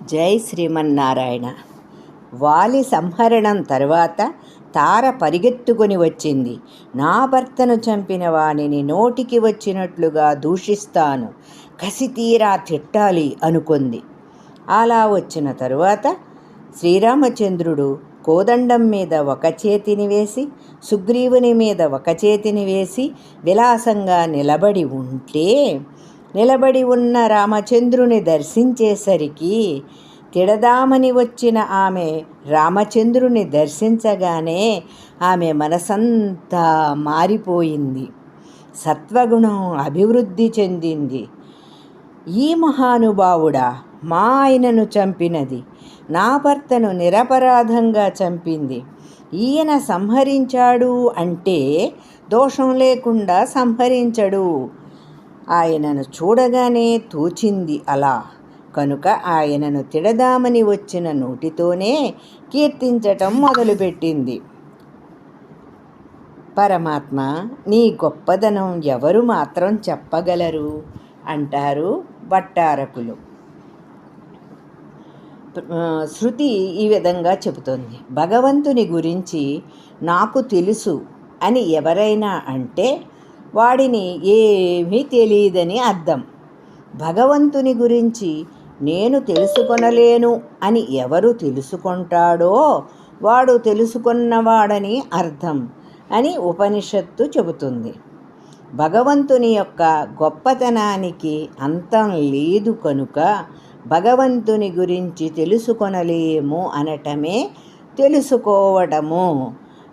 జై శ్రీమన్నారాయణ. వాలి సంహరణం తరువాత తార పరిగెత్తుకొని వచ్చింది. నా భర్తను చంపిన వానిని నోటికి వచ్చినట్లుగా దూషిస్తాను, కసితీరా తిట్టాలి అనుకుంది. అలా వచ్చిన తరువాత శ్రీరామచంద్రుడు కోదండం మీద ఒక చేతిని వేసి, సుగ్రీవుని మీద ఒక చేతిని వేసి విలాసంగా నిలబడి ఉన్న రామచంద్రుని దర్శించేసరికి తిడదామని వచ్చిన ఆమె రామచంద్రుని దర్శించగానే ఆమె మనసంతా మారిపోయింది. సత్వగుణం అభివృద్ధి చెందింది. ఈ మహానుభావుడా మా ఆయనను చంపినది, నా భర్తను నిరపరాధంగా చంపింది. ఈయన సంహరించాడు అంటే దోషం లేకుండా సంహరించడు. ఆయనను చూడగానే తోచింది అలా. కనుక ఆయనను తిడదామని వచ్చిన నోటితోనే కీర్తించటం మొదలుపెట్టింది. పరమాత్మ, నీ గొప్పదనం ఎవరు మాత్రం చెప్పగలరు అంటారు భట్టారకులు. శృతి ఈ విధంగా చెబుతోంది. భగవంతుని గురించి నాకు తెలుసు అని ఎవరైనా అంటే వాడిని ఏమీ తెలియదని అర్థం. భగవంతుని గురించి నేను తెలుసుకొనలేను అని ఎవరు తెలుసుకుంటాడో వాడు తెలుసుకున్నవాడని అర్థం అని ఉపనిషత్తు చెబుతుంది. భగవంతుని యొక్క గొప్పతనానికి అంతం లేదు కనుక భగవంతుని గురించి తెలుసుకొనలేము అనటమే తెలుసుకోవటము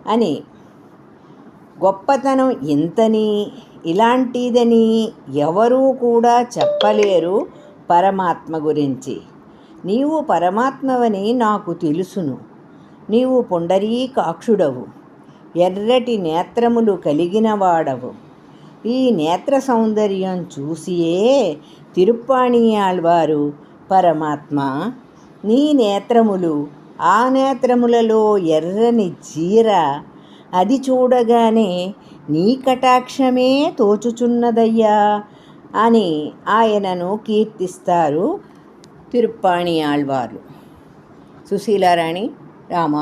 అని. గొప్పతనం ఇంతని ఇలాంటిదని ఎవరూ కూడా చెప్పలేరు పరమాత్మ గురించి. నీవు పరమాత్మవని నాకు తెలుసును. నీవు పుండరీకాక్షుడవు, ఎర్రటి నేత్రములు కలిగిన వాడవు. ఈ నేత్ర సౌందర్యం చూసియే తిరుప్పాణియాళ్వారు, పరమాత్మ నీ నేత్రములు ఆ నేత్రములలో ఎర్రని జీర, అది చూడగానే నీ కటాక్షమే తోచుచున్నదయ్యా అని ఆయనను కీర్తిస్తారు తిరుప్పాణియాళ్వారు. సుశీలారాణి రామ.